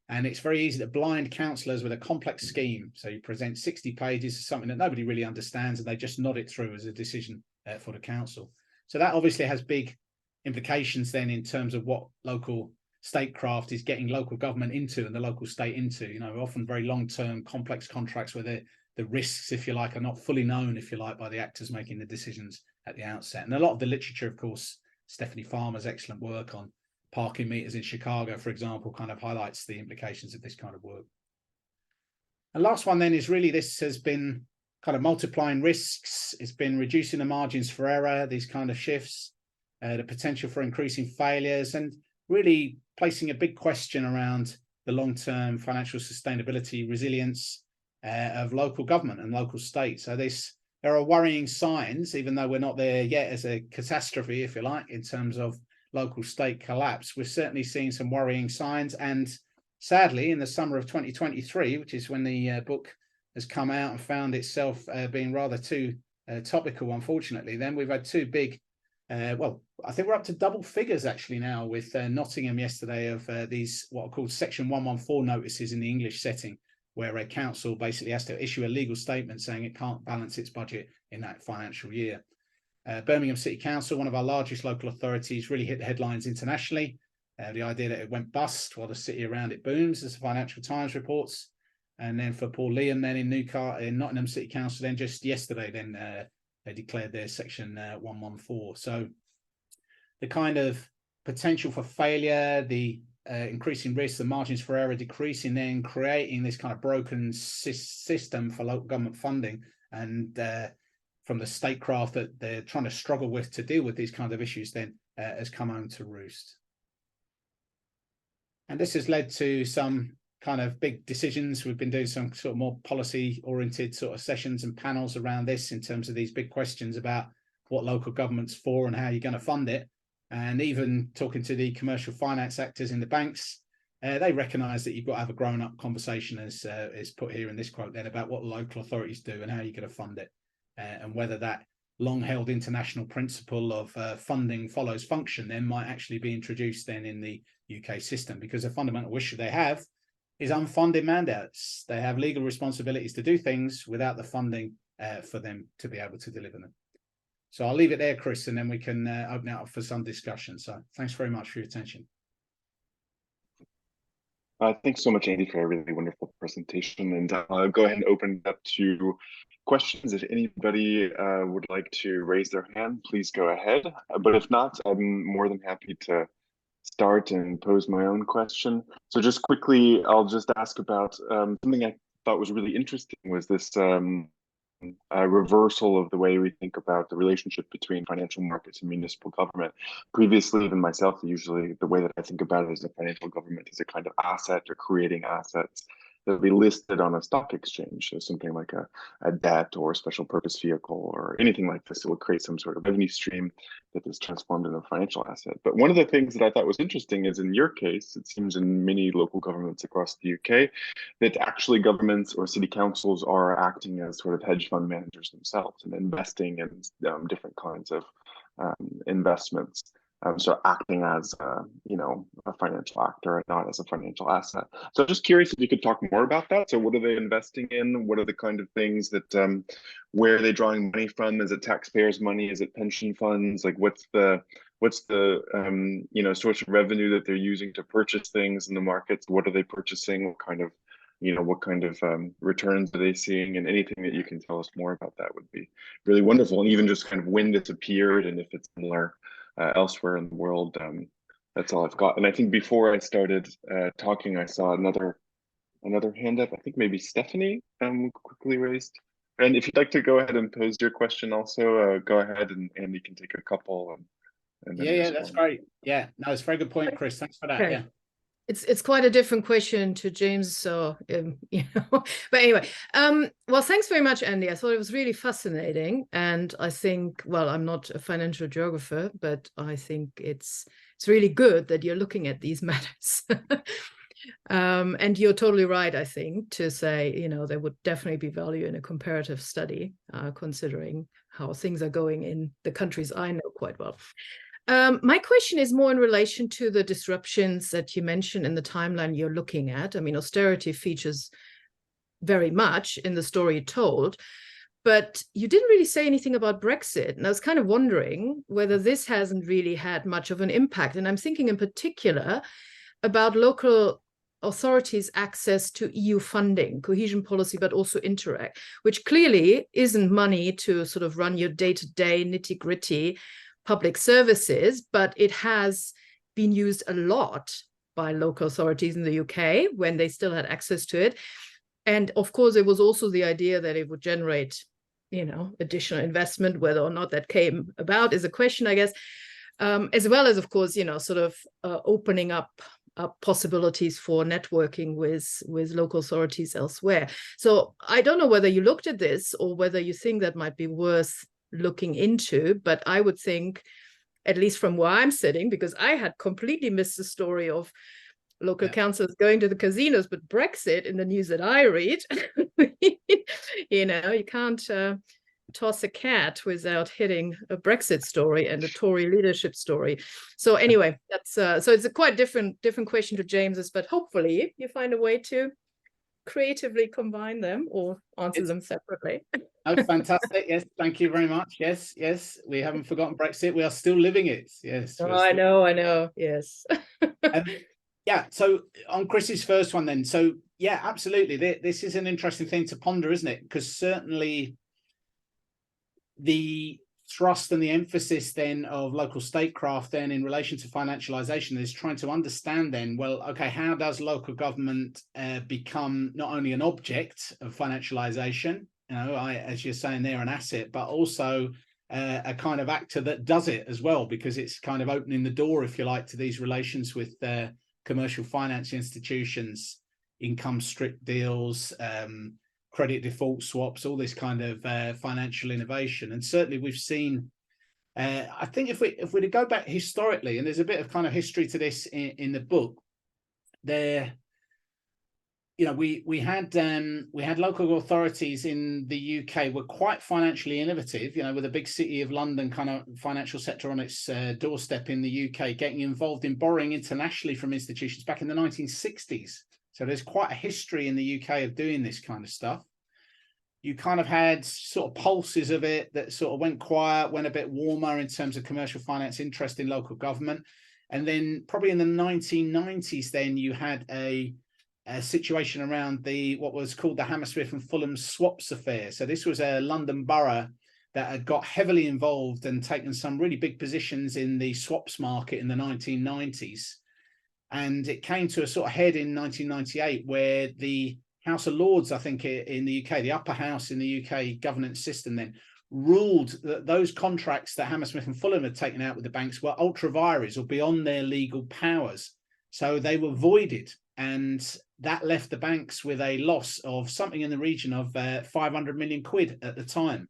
and it's very easy to blind councillors with a complex scheme. So you present 60 pages of something that nobody really understands, and they just nod it through as a decision for the council. So that obviously has big implications then in terms of what local statecraft is getting local government into and the local state into. You know, often very long-term complex contracts where the risks, if you like, are not fully known, if you like, by the actors making the decisions at the outset. And a lot of the literature, of course, Stephanie Farmer's excellent work on parking meters in Chicago, for example, kind of highlights the implications of this kind of work. And last one then is really, this has been kind of multiplying risks. It's been reducing the margins for error, these kind of shifts, the potential for increasing failures, and really placing a big question around the long-term financial sustainability, resilience of local government and local state. So there are worrying signs, even though we're not there yet as a catastrophe, if you like, in terms of local state collapse. We're certainly seeing some worrying signs. And sadly, in the summer of 2023, which is when the book has come out and found itself being rather too topical, unfortunately, then we've had 2 big well, I think we're up to double figures actually now with Nottingham yesterday of these what are called Section 114 notices in the English setting, where a council basically has to issue a legal statement saying it can't balance its budget in that financial year. Birmingham City Council, one of our largest local authorities, really hit the headlines internationally. The idea that it went bust while the city around it booms, as the Financial Times reports. And then for Paul Liam, then in Nottingham City Council, then just yesterday, then they declared their Section 114. So the kind of potential for failure, the increasing risk, the margins for error decreasing, then creating this kind of broken system for local government funding and from the statecraft that they're trying to struggle with to deal with these kinds of issues then has come home to roost. And this has led to some kind of big decisions. We've been doing some sort of more policy-oriented sort of sessions and panels around this in terms of these big questions about what local government's for and how you're going to fund it. And even talking to the commercial finance actors in the banks, they recognise that you've got to have a grown-up conversation, as is put here in this quote then, about what local authorities do and how you're going to fund it, and whether that long-held international principle of funding follows function then might actually be introduced then in the UK system, because a fundamental issue they have is unfunded mandates. They have legal responsibilities to do things without the funding for them to be able to deliver them. So I'll leave it there, Chris, and then we can open it up for some discussion. So thanks very much for your attention. Thanks so much, Andy, for a really wonderful presentation. And I'll go ahead and open it up to questions. If anybody would like to raise their hand, please go ahead. But if not, I'm more than happy to start and pose my own question. So just quickly, I'll just ask about something I thought was really interesting was this reversal of the way we think about the relationship between financial markets and municipal government. Previously, even myself, usually the way that I think about it as a financial government is a kind of asset or creating assets that will be listed on a stock exchange. So something like a debt or a special purpose vehicle or anything like this. It will create some sort of revenue stream that is transformed into a financial asset. But one of the things that I thought was interesting is in your case, it seems in many local governments across the UK, that actually governments or city councils are acting as sort of hedge fund managers themselves and investing in different kinds of investments. So acting as a financial actor and not as a financial asset. So I'm just curious if you could talk more about that. So what are they investing in? What are the kind of things that where are they drawing money from? Is it taxpayers' money? Is it pension funds? Like what's the source of revenue that they're using to purchase things in the markets? What are they purchasing? What kind of returns are they seeing? And anything that you can tell us more about that would be really wonderful. And even just kind of when it's appeared and if it's similar elsewhere in the world. That's all I've got. And I think before I started talking, I saw another hand up. I think maybe Stephanie quickly raised. And if you'd like to go ahead and pose your question also, go ahead and Andy can take a couple. And yeah, that's great. Yeah, no, it's a very good point, Chris. Thanks for that. Okay. Yeah. It's quite a different question to James, so but anyway, well, thanks very much, Andy. I thought it was really fascinating, and I think, well, I'm not a financial geographer, but I think it's really good that you're looking at these matters. And you're totally right, I think, to say, there would definitely be value in a comparative study, considering how things are going in the countries I know quite well. My question is more in relation to the disruptions that you mentioned in the timeline you're looking at. I mean, austerity features very much in the story you told, but you didn't really say anything about Brexit. And I was kind of wondering whether this hasn't really had much of an impact. And I'm thinking in particular about local authorities' access to EU funding, cohesion policy, but also Interact, which clearly isn't money to sort of run your day-to-day nitty-gritty public services, but it has been used a lot by local authorities in the UK when they still had access to it. And of course, there was also the idea that it would generate, additional investment. Whether or not that came about is a question, I guess, as well as, of course, sort of opening up possibilities for networking with local authorities elsewhere. So I don't know whether you looked at this or whether you think that might be worth looking into, but I would think, at least from where I'm sitting, because I had completely missed the story of local councils going to the casinos, but Brexit in the news that I read, you can't toss a cat without hitting a Brexit story and a Tory leadership story. So anyway, that's so it's a quite different question to James's, but hopefully you find a way to creatively combine them or answer them separately. Oh, fantastic. Yes, thank you very much. Yes, yes, we haven't forgotten Brexit. We are still living it. Yes. Oh, I know. Yes. Yeah, so on Chris's first one then. So yeah, absolutely. This is an interesting thing to ponder, isn't it? Because certainly the thrust and the emphasis then of local statecraft then in relation to financialization is trying to understand then, well, okay, how does local government become not only an object of financialization, as you're saying there, an asset, but also a kind of actor that does it as well, because it's kind of opening the door, if you like, to these relations with commercial finance institutions, income strip deals, credit default swaps, all this kind of financial innovation. And certainly we've seen, I think if we to go back historically, and there's a bit of kind of history to this in the book, there, we had local authorities in the UK were quite financially innovative, with a big city of London kind of financial sector on its doorstep in the UK, getting involved in borrowing internationally from institutions back in the 1960s. So there's quite a history in the UK of doing this kind of stuff. You kind of had sort of pulses of it that sort of went quiet, went a bit warmer in terms of commercial finance interest in local government. And then probably in the 1990s, then you had a situation around what was called the Hammersmith and Fulham swaps affair. So this was a London borough that had got heavily involved and taken some really big positions in the swaps market in the 1990s. And it came to a sort of head in 1998 where the House of Lords, I think in the UK, the upper house in the UK governance system then ruled that those contracts that Hammersmith and Fulham had taken out with the banks were ultra vires or beyond their legal powers. So they were voided, and that left the banks with a loss of something in the region of 500 million quid at the time.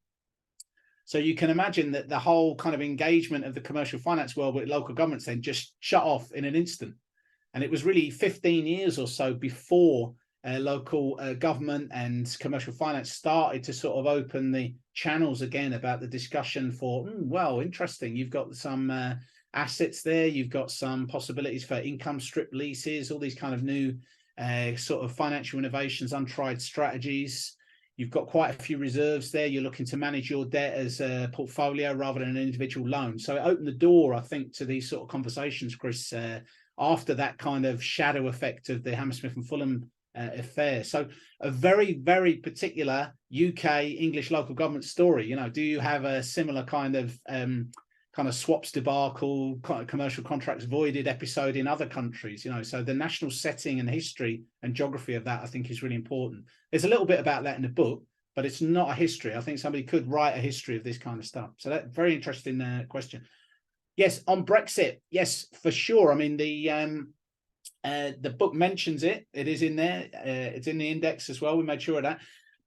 So you can imagine that the whole kind of engagement of the commercial finance world with local governments then just shut off in an instant. And it was really 15 years or so before local government and commercial finance started to sort of open the channels again about the discussion for, well, interesting, you've got some assets there, you've got some possibilities for income strip leases, all these kind of new sort of financial innovations, untried strategies. You've got quite a few reserves there. You're looking to manage your debt as a portfolio rather than an individual loan. So it opened the door, I think, to these sort of conversations, Chris, after that kind of shadow effect of the Hammersmith and Fulham affair. So a very, very particular UK English local government story. Do you have a similar kind of swaps debacle, commercial contracts voided episode in other countries? So the national setting and history and geography of that, I think, is really important. There's a little bit about that in the book, but it's not a history. I think somebody could write a history of this kind of stuff. So that's very interesting question. Yes, on Brexit, yes, for sure. I mean, the book mentions it. It is in there. It's in the index as well. We made sure of that.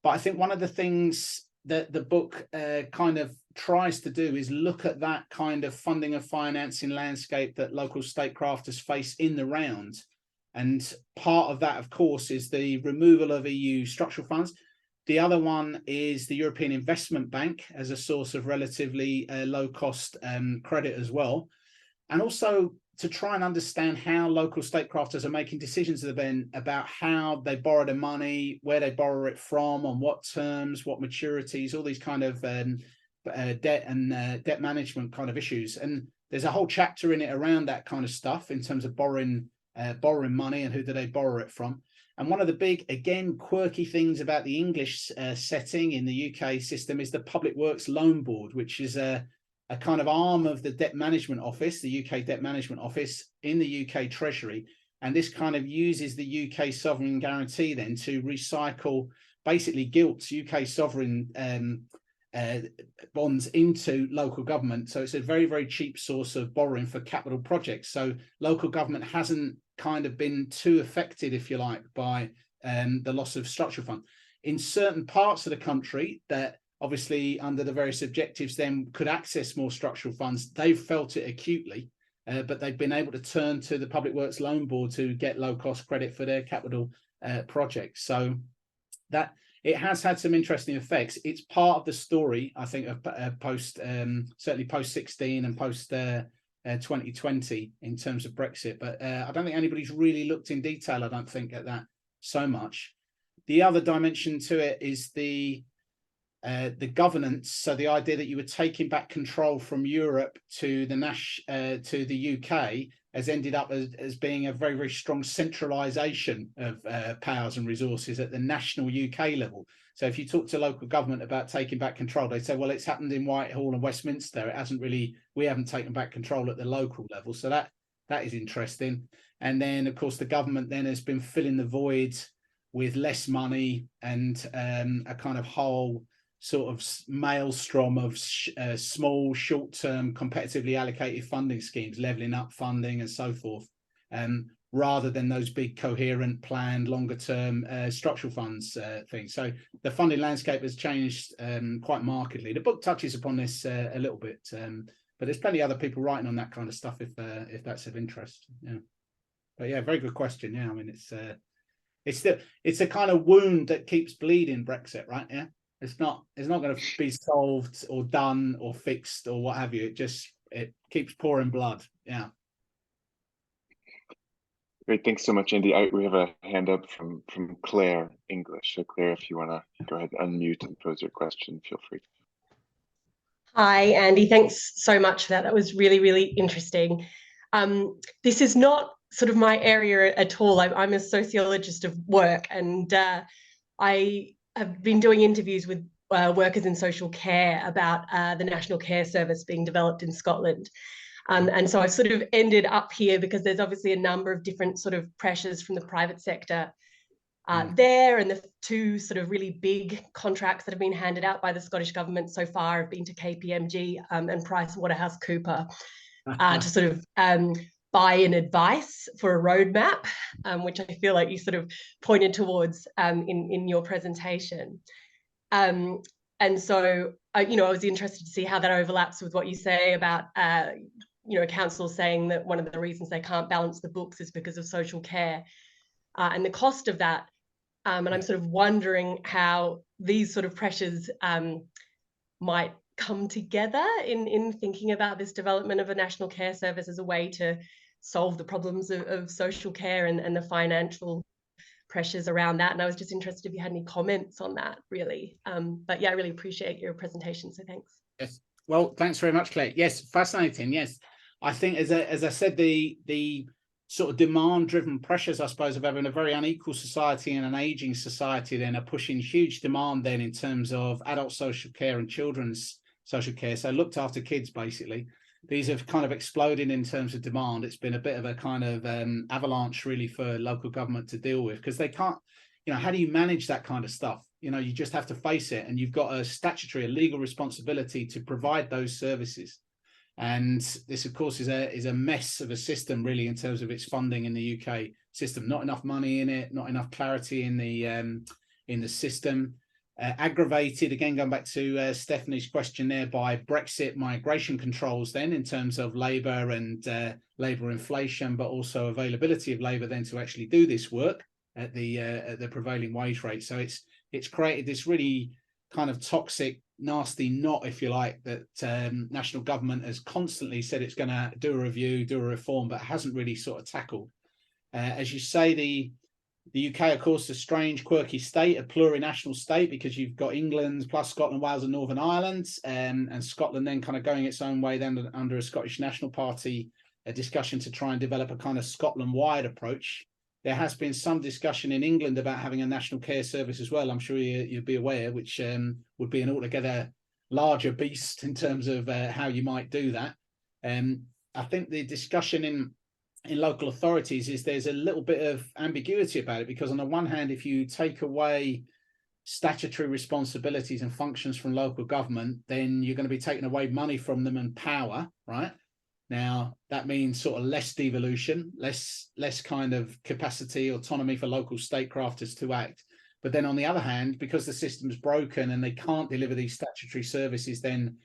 But I think one of the things that the book kind of tries to do is look at that kind of funding and financing landscape that local statecrafters face in the round. And part of that, of course, is the removal of EU structural funds. The other one is the European Investment Bank as a source of relatively low-cost credit as well. And also to try and understand how local statecrafters are making decisions then about how they borrow the money, where they borrow it from, on what terms, what maturities, all these kind of debt and debt management kind of issues. And there's a whole chapter in it around that kind of stuff in terms of borrowing money and who do they borrow it from. And one of the big, again, quirky things about the English setting in the UK system is the Public Works Loan Board, which is a kind of arm of the Debt Management Office, the UK Debt Management Office in the UK Treasury. And this kind of uses the UK sovereign guarantee then to recycle basically gilts, UK sovereign bonds into local government. So it's a very, very cheap source of borrowing for capital projects. So local government hasn't kind of been too affected, if you like, by the loss of structural funds. In certain parts of the country that obviously under the various objectives then could access more structural funds, they've felt it acutely, but they've been able to turn to the Public Works Loan Board to get low cost credit for their capital projects. So that it has had some interesting effects. It's part of the story, I think, of certainly post 16 and post 2020 in terms of Brexit. But I don't think anybody's really looked in detail, I don't think, at that so much. The other dimension to it is the governance. So the idea that you were taking back control from Europe to the UK has ended up as being a very, very strong centralisation of powers and resources at the national UK level. So if you talk to local government about taking back control, they say, well, it's happened in Whitehall and Westminster. It hasn't really, we haven't taken back control at the local level. So that is interesting. And then, of course, the government then has been filling the void with less money and a kind of whole sort of maelstrom of small, short-term, competitively allocated funding schemes, levelling up funding and so forth, rather than those big, coherent, planned, longer-term structural funds things. So the funding landscape has changed quite markedly. The book touches upon this a little bit, but there's plenty of other people writing on that kind of stuff if that's of interest. Yeah, but yeah, very good question. Yeah, I mean, it's a kind of wound that keeps bleeding, Brexit, right? Yeah. It's not going to be solved or done or fixed or what have you. It keeps pouring blood. Yeah. Great. Thanks so much, Andy. We have a hand up from Claire English. So Claire, if you want to go ahead, unmute and pose your question, feel free. Hi, Andy. Thanks so much for that. That was really, really interesting. This is not sort of my area at all. I'm a sociologist of work, and I've been doing interviews with workers in social care about the National Care Service being developed in Scotland. And so I've sort of ended up here because there's obviously a number of different sort of pressures from the private sector there, and the two sort of really big contracts that have been handed out by the Scottish government so far have been to KPMG and PricewaterhouseCoopers to sort of buy in advice for a roadmap, which I feel like you sort of pointed towards in your presentation. And so, I was interested to see how that overlaps with what you say about, council saying that one of the reasons they can't balance the books is because of social care and the cost of that. And I'm sort of wondering how these sort of pressures might come together in thinking about this development of a national care service as a way to solve the problems of social care and the financial pressures around that. And I was just interested if you had any comments on that, really. But yeah, I really appreciate your presentation, so thanks. Yes, well, thanks very much, Claire. Yes, fascinating. Yes, I think as I said, the sort of demand-driven pressures, I suppose, of having a very unequal society and an aging society then are pushing huge demand then in terms of adult social care and children's social care. So looked after kids, basically. These have kind of exploded in terms of demand. It's been a bit of a kind of avalanche really for local government to deal with, because they can't, how do you manage that kind of stuff? You just have to face it, and you've got a legal responsibility to provide those services. And this, of course, is a mess of a system, really, in terms of its funding in the UK system. Not enough money in it, not enough clarity in the system. Aggravated, again, going back to Stephanie's question there, by Brexit migration controls then in terms of labour and labour inflation, but also availability of labour then to actually do this work at the prevailing wage rate. So it's created this really kind of toxic, nasty knot, if you like, that national government has constantly said it's going to do a review, do a reform, but hasn't really sort of tackled. As you say, the UK, of course, is a strange, quirky state, a plurinational state, because you've got England plus Scotland, Wales and Northern Ireland, and Scotland then kind of going its own way then under a Scottish National Party discussion to try and develop a kind of Scotland-wide approach. There has been some discussion in England about having a national care service as well, I'm sure you'd be aware, which would be an altogether larger beast in terms of how you might do that. I think the discussion in local authorities is there's a little bit of ambiguity about it, because on the one hand, if you take away statutory responsibilities and functions from local government, then you're going to be taking away money from them and power, right? Now, that means sort of less devolution, less kind of capacity, autonomy for local statecrafters to act. But then on the other hand, because the system's broken and they can't deliver these statutory services, then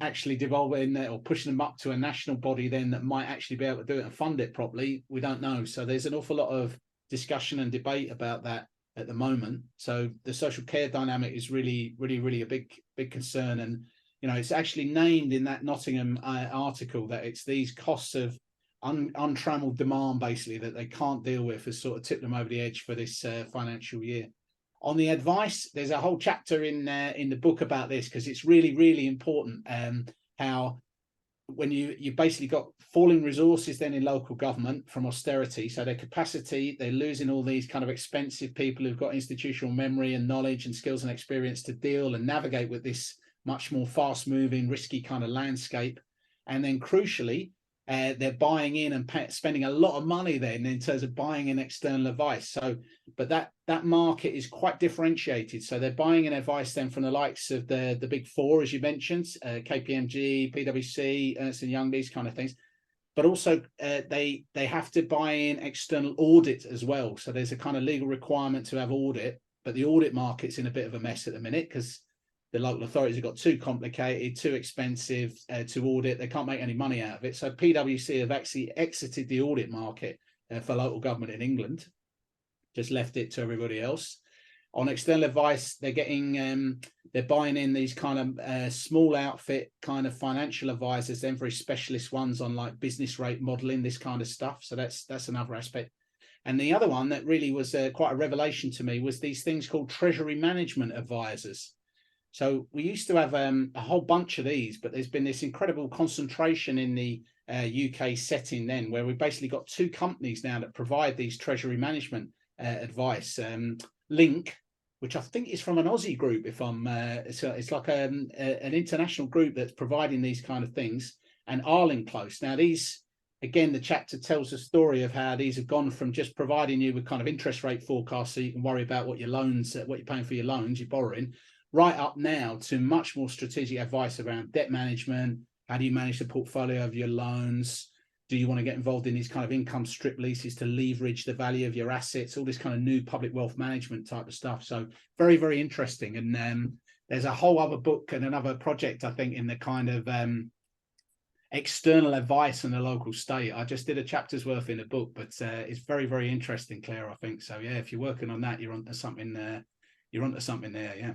actually devolving or pushing them up to a national body then that might actually be able to do it and fund it properly, we don't know. So there's an awful lot of discussion and debate about that at the moment. So the social care dynamic is really a big concern. And it's actually named in that Nottingham article that it's these costs of untrammeled demand, basically, that they can't deal with, has sort of tipped them over the edge for this financial year. On the advice, there's a whole chapter in the book about this, because it's really important how when you basically got falling resources then in local government from austerity, so their capacity, they're losing all these kind of expensive people who've got institutional memory and knowledge and skills and experience to deal and navigate with this much more fast-moving, risky kind of landscape. And then crucially, they're buying in and spending a lot of money then in terms of buying in external advice. So, but that market is quite differentiated. So they're buying in advice then from the likes of the big four, as you mentioned, KPMG, PwC, Ernst & Young, these kind of things. But also they have to buy in external audit as well. So there's a kind of legal requirement to have audit, but the audit market's in a bit of a mess at the minute because the local authorities have got too complicated, too expensive to audit. They can't make any money out of it. So PwC have actually exited the audit market for local government in England, just left it to everybody else. On external advice, they're getting, they're buying in these kind of small outfit kind of financial advisors, then very specialist ones on like business rate modeling, this kind of stuff. So that's another aspect. And the other one that really was quite a revelation to me was these things called treasury management advisors. So we used to have a whole bunch of these, but there's been this incredible concentration in the UK setting then, where we've basically got two companies now that provide these treasury management advice. Link, which I think is from an Aussie group, if I'm, it's like an international group that's providing these kind of things, and Arling Close. Now these, again, the chapter tells a story of how these have gone from just providing you with kind of interest rate forecasts so you can worry about what your loans, what you're paying for your loans, you're borrowing, right up now to much more strategic advice around debt management. How do you manage the portfolio of your loans? Do you want to get involved in these kind of income strip leases to leverage the value of your assets? All this kind of new public wealth management type of stuff. So very interesting. And there's a whole other book and another project, I think, in the kind of external advice in the local state. I just did a chapter's worth in a book, but it's very interesting, Claire, I think. So yeah, if you're working on that, you're onto something there. You're onto something there, yeah.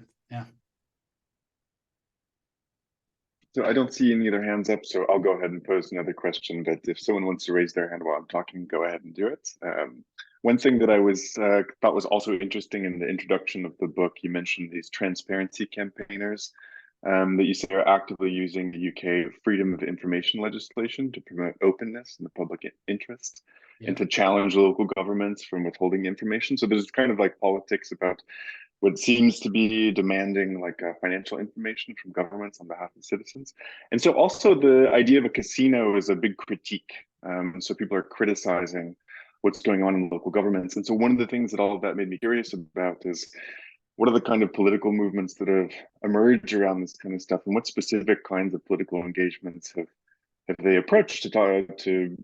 So I don't see any other hands up, so I'll go ahead and pose another question. But if someone wants to raise their hand while I'm talking, go ahead and do it. One thing that I thought was also interesting in the introduction of the book, you mentioned these transparency campaigners that you say are actively using the UK freedom of information legislation to promote openness in the public interest and to challenge local governments from withholding information. So there's kind of like politics about what seems to be demanding like financial information from governments on behalf of citizens. And so also the idea of a casino is a big critique. So people are criticizing what's going on in local governments. And so one of the things that all of that made me curious about is what are the kind of political movements that have emerged around this kind of stuff, and what specific kinds of political engagements have they approached to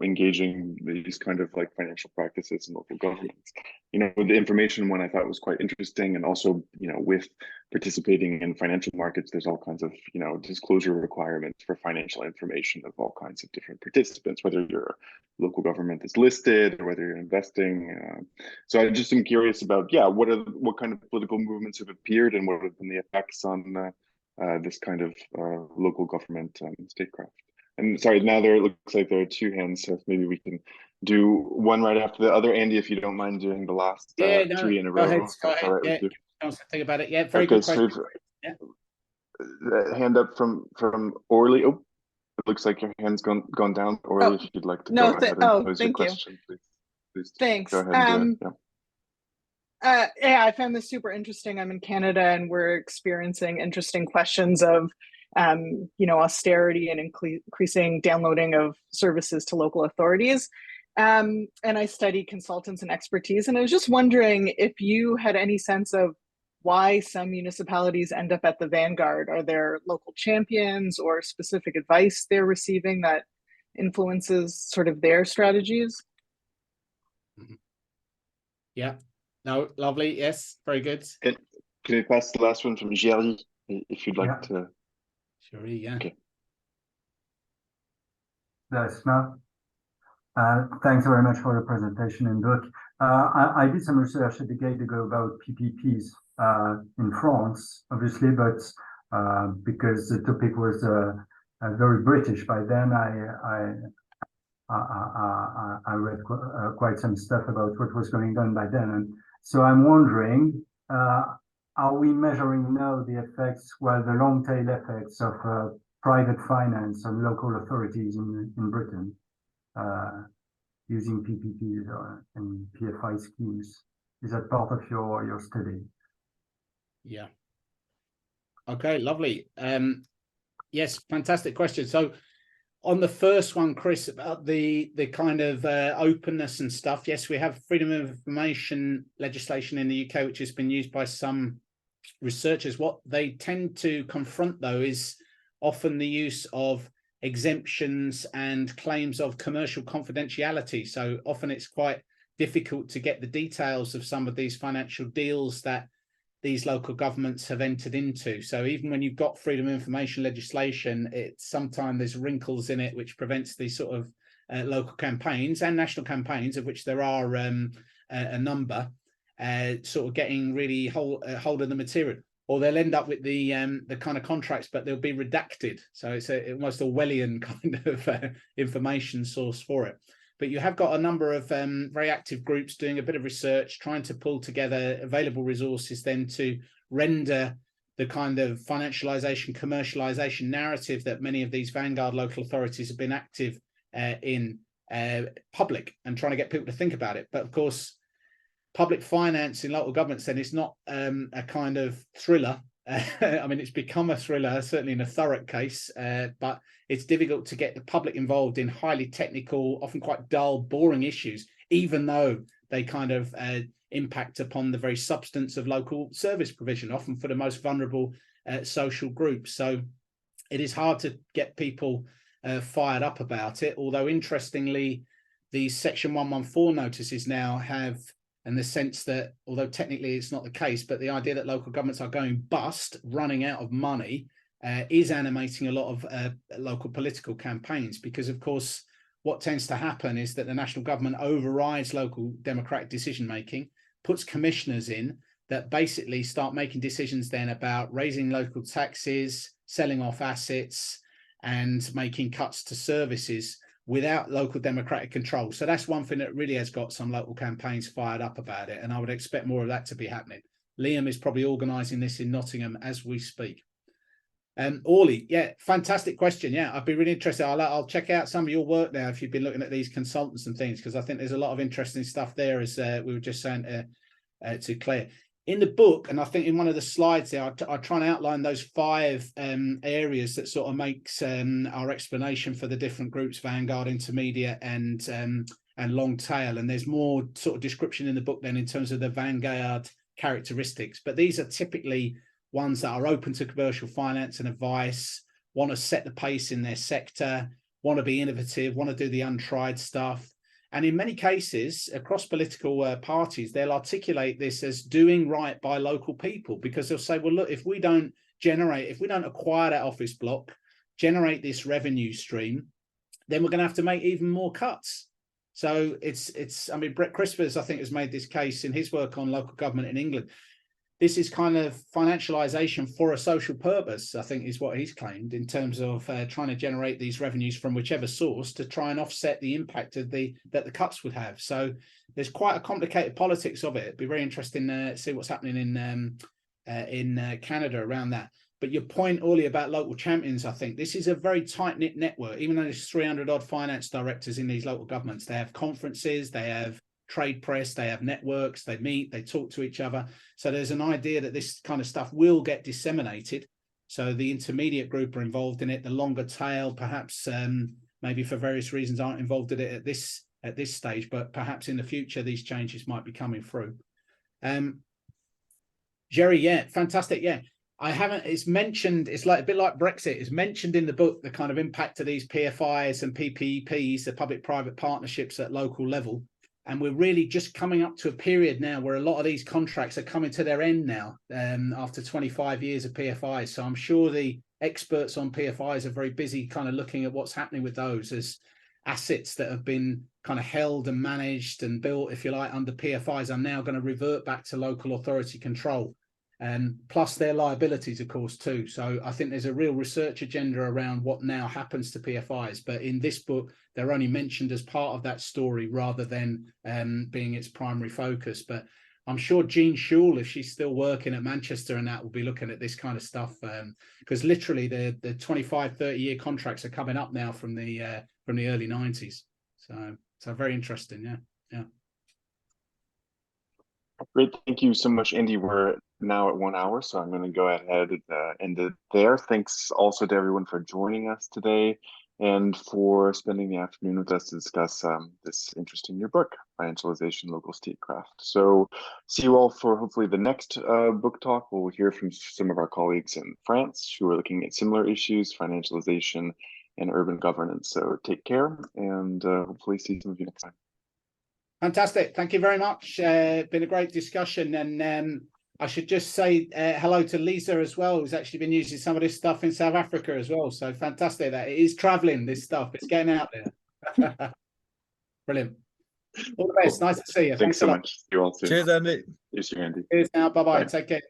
engaging these kind of like financial practices in local governments? The information one I thought was quite interesting, and also with participating in financial markets, there's all kinds of disclosure requirements for financial information of all kinds of different participants, whether your local government is listed or whether you're investing. So I just am curious about what kind of political movements have appeared and what have been the effects on this kind of local government statecraft. And sorry, now it looks like there are two hands, so maybe we can do one right after the other. Andy, if you don't mind doing the last three in a row. Go ahead. Yeah, think about it. Yeah, very good question. Hand up from Orly. Oh, it looks like your hand's gone down. Orly, if you'd like to go ahead and pose your question, please. Thanks. Go ahead and do it. I found this super interesting. I'm in Canada, and we're experiencing interesting questions of austerity and increasing downloading of services to local authorities. And I study consultants and expertise. And I was just wondering if you had any sense of why some municipalities end up at the vanguard. Are there local champions or specific advice they're receiving that influences sort of their strategies? Yeah. No, lovely. Yes, very good. Can you pass the last one from Jerry, if you'd like to? Sure, yeah. Okay. Thanks very much for the presentation and book. I did some research a decade ago about PPPs in France, obviously, but because the topic was very British by then, I read quite some stuff about what was going on by then. And so I'm wondering, are we measuring now the effects, well, the long tail effects of private finance on local authorities in Britain using PPPs and PFI schemes? Is that part of your study? Yeah. Okay, lovely. Yes, fantastic question. So on the first one, Chris, about the kind of openness and stuff, yes, we have freedom of information legislation in the UK, which has been used by some researchers. What they tend to confront, though, is often the use of exemptions and claims of commercial confidentiality. So often it's quite difficult to get the details of some of these financial deals that these local governments have entered into. So even when you've got freedom of information legislation, it's sometimes there's wrinkles in it which prevents these sort of local campaigns and national campaigns, of which there are a number, sort of getting really hold of the material. Or they'll end up with the kind of contracts, but they'll be redacted. So it's almost Orwellian kind of information source for it. But you have got a number of very active groups doing a bit of research, trying to pull together available resources then to render the kind of financialization, commercialization narrative that many of these vanguard local authorities have been active in public, and trying to get people to think about it. But of course, public finance in local governments, then it's not a kind of thriller. I mean, it's become a thriller, certainly in a Thurrock case, but it's difficult to get the public involved in highly technical, often quite dull, boring issues, even though they kind of impact upon the very substance of local service provision, often for the most vulnerable social groups. So it is hard to get people fired up about it, although interestingly, these Section 114 notices now have, in the sense that, although technically it's not the case, but the idea that local governments are going bust, running out of money, is animating a lot of local political campaigns. Because, of course, what tends to happen is that the national government overrides local democratic decision-making, puts commissioners in that basically start making decisions then about raising local taxes, selling off assets, and making cuts to services without local democratic control. So that's one thing that really has got some local campaigns fired up about it, and I would expect more of that to be happening. Liam is probably organising this in Nottingham as we speak. Orly, yeah, fantastic question. Yeah, I'd be really interested. I'll check out some of your work now if you've been looking at these consultants and things, because I think there's a lot of interesting stuff there, as we were just saying to Claire. In the book, and I think in one of the slides there, I try and outline those 5 areas that sort of makes our explanation for the different groups: vanguard, intermediate, and long tail. And there's more sort of description in the book then in terms of the vanguard characteristics. But these are typically ones that are open to commercial finance and advice, want to set the pace in their sector, want to be innovative, want to do the untried stuff. And in many cases, across political parties, they'll articulate this as doing right by local people, because they'll say, well, look, if we don't acquire that office block, generate this revenue stream, then we're going to have to make even more cuts. So I mean, Brett Crispers, I think, has made this case in his work on local government in England. This is kind of financialization for a social purpose, I think, is what he's claimed, in terms of trying to generate these revenues from whichever source to try and offset the impact of that the cuts would have. So there's quite a complicated politics of it. It'd be very interesting to see what's happening in Canada around that. But your point, Orly, about local champions, I think this is a very tight-knit network. Even though there's 300 odd finance directors in these local governments, they have conferences, they have trade press, they have networks, they meet, they talk to each other. So there's an idea that this kind of stuff will get disseminated. So the intermediate group are involved in it. The longer tail, perhaps, maybe for various reasons, aren't involved in it at this stage, but perhaps in the future these changes might be coming through. Jerry, yeah, fantastic. Yeah, it's mentioned, it's like a bit like Brexit, it's mentioned in the book, the kind of impact of these PFIs and PPPs, the public-private partnerships at local level. And we're really just coming up to a period now where a lot of these contracts are coming to their end now, after 25 years of PFIs. So I'm sure the experts on PFIs are very busy kind of looking at what's happening with those assets that have been kind of held and managed and built, if you like, under PFIs are now going to revert back to local authority control, and plus their liabilities, of course, too. So I think there's a real research agenda around what now happens to PFIs. But in this book, they're only mentioned as part of that story rather than being its primary focus. But I'm sure Jean Schul, if she's still working at Manchester and that, will be looking at this kind of stuff, because literally the 25, 30-year contracts are coming up now from the early 90s. So very interesting, yeah. Great, thank you so much, Andy. We're now at 1 hour, so I'm going to go ahead and end it there. Thanks also to everyone for joining us today and for spending the afternoon with us to discuss this interesting new book, Financialization, Local Statecraft. So see you all for hopefully the next book talk. We'll hear from some of our colleagues in France who are looking at similar issues, financialization and urban governance. So take care, and hopefully see some of you next time. Fantastic. Thank you very much. Been a great discussion. And I should just say hello to Lisa as well, who's actually been using some of this stuff in South Africa as well. So fantastic that it is traveling, this stuff. It's getting out there. Brilliant. All the best. Cool. Nice to see you. Thanks so much. See you all soon. Cheers, Andy. Cheers, Andy. Cheers now. Bye-bye. Bye. Take care.